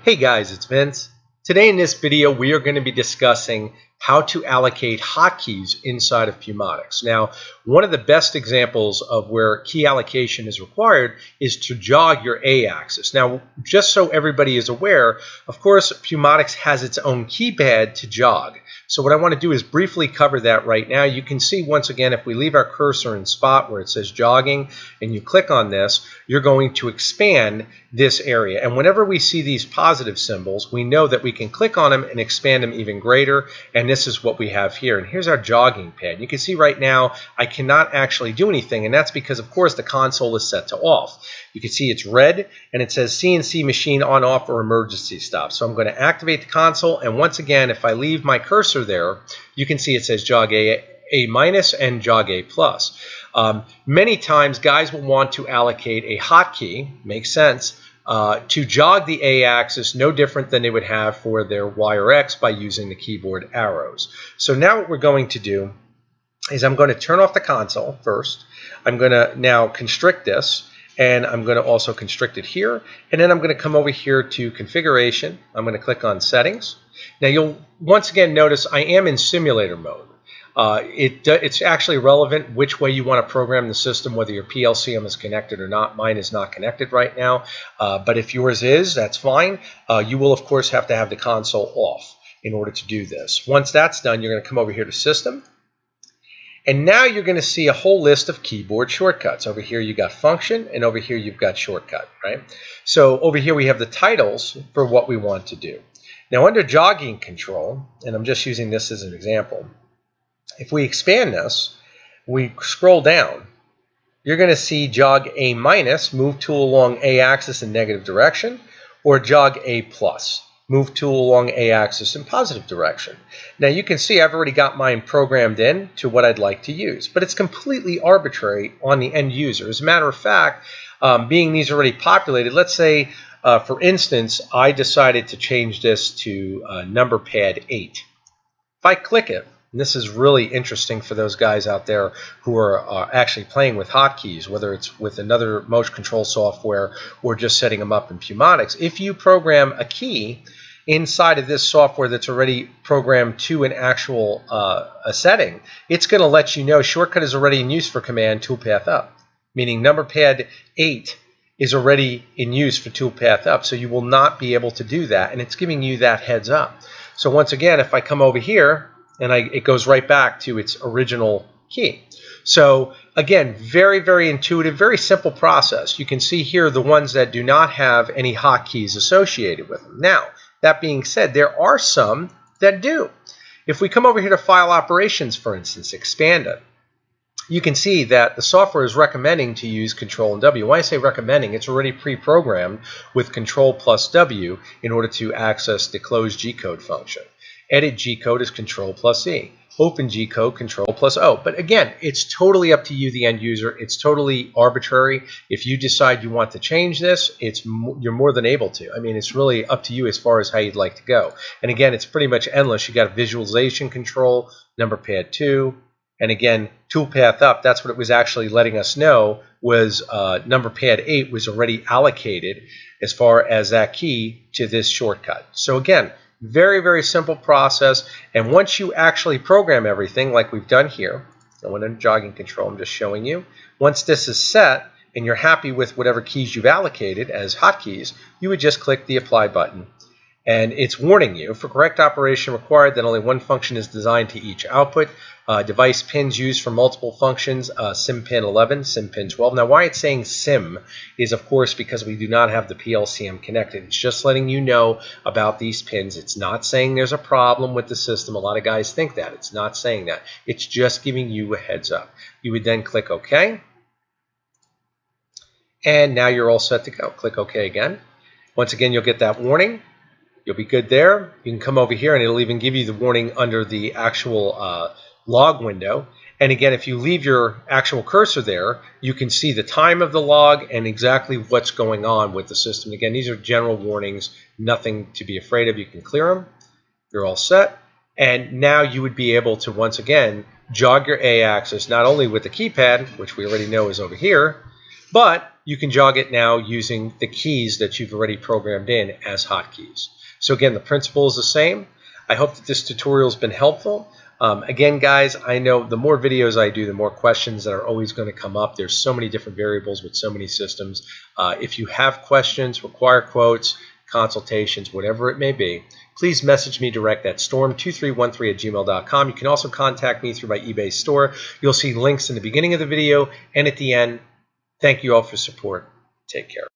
Hey guys, it's Vince. Today in this video we are going to be discussing how to allocate hotkeys inside of Pumotix. Now, one of the best examples of where key allocation is required is to jog your A-axis. Now, just so everybody is aware, of course, Pumotix has its own keypad to jog. So what I want to do is briefly cover that right now. You can see once again, if we leave our cursor in spot where it says jogging and you click on this, you're going to expand this area. And whenever we see these positive symbols, we know that we can click on them and expand them even greater. And this is what we have here. And here's our jogging pad. You can see right now I cannot actually do anything, and that's because, of course, the console is set to off. You can see it's red, and it says CNC machine on, off, or emergency stop. So I'm going to activate the console, and once again, if I leave my cursor there, you can see it says jog A minus and jog A plus. Many times, guys will want to allocate a hotkey, makes sense, to jog the A-axis, no different than they would have for their Y or X by using the keyboard arrows. So now what we're going to do is I'm going to turn off the console first. I'm going to now constrict this, and I'm going to also constrict it here, and then I'm going to come over here to configuration. I'm going to click on settings. Now you'll once again notice I am in simulator mode. It's actually relevant which way you want to program the system, whether your PLCM is connected or not. Mine is not connected right now, but if yours is, that's fine. You will, of course, have to have the console off in order to do this. Once that's done, you're going to come over here to System, and now you're going to see a whole list of keyboard shortcuts. Over here you got Function, and over here you've got Shortcut, right? So over here we have the titles for what we want to do. Now under Jogging Control, and I'm just using this as an example, if we expand this, we scroll down, you're going to see jog A minus, move tool along A axis in negative direction, or jog A plus, move tool along A axis in positive direction. Now you can see I've already got mine programmed in to what I'd like to use, but it's completely arbitrary on the end user. As a matter of fact, being these already populated, let's say, for instance, I decided to change this to number pad 8. If I click it, and this is really interesting for those guys out there who are actually playing with hotkeys, whether it's with another motion control software or just setting them up in Pumotix. If you program a key inside of this software that's already programmed to an actual a setting, it's going to let you know shortcut is already in use for command toolpath up, meaning number pad 8 is already in use for toolpath up, so you will not be able to do that, and it's giving you that heads up. So once again, if I come over here, and it goes right back to its original key. So again, very, very intuitive, very simple process. You can see here the ones that do not have any hotkeys associated with them. Now, that being said, there are some that do. If we come over here to File Operations, for instance, expand it, you can see that the software is recommending to use Control and W. When I say recommending, it's already pre-programmed with Control plus W in order to access the close G-code function. Edit G-code is Control plus E. Open G-code, Control plus O. But again, it's totally up to you, the end user. It's totally arbitrary. If you decide you want to change this, you're more than able to. I mean, it's really up to you as far as how you'd like to go. And again, it's pretty much endless. You got visualization control, number pad 2, and again, toolpath up. That's what it was actually letting us know was number pad 8 was already allocated as far as that key to this shortcut. So again, very, very simple process, and once you actually program everything like we've done here, I went into jogging control, I'm just showing you, once this is set and you're happy with whatever keys you've allocated as hotkeys, you would just click the apply button, and it's warning you, for correct operation required, that only one function is designed to each output. Device pins used for multiple functions, SIM pin 11, SIM pin 12. Now why it's saying SIM is, of course, because we do not have the PLCM connected. It's just letting you know about these pins. It's not saying there's a problem with the system. A lot of guys think that. It's not saying that. It's just giving you a heads up. You would then click OK. And now you're all set to go. Click OK again. Once again, you'll get that warning. You'll be good there. You can come over here and it'll even give you the warning under the actual log window. And again, if you leave your actual cursor there, you can see the time of the log and exactly what's going on with the system. Again, these are general warnings, nothing to be afraid of. You can clear them. You're all set. And now you would be able to, once again, jog your A-axis, not only with the keypad, which we already know is over here, But you can jog it now using the keys that you've already programmed in as hotkeys. So again, the principle is the same. I hope that this tutorial has been helpful. Again, guys, I know the more videos I do, the more questions that are always going to come up. There's so many different variables with so many systems. If you have questions, require quotes, consultations, whatever it may be, please message me direct at storm2313@gmail.com. You can also contact me through my eBay store. You'll see links in the beginning of the video and at the end. Thank you all for support. Take care.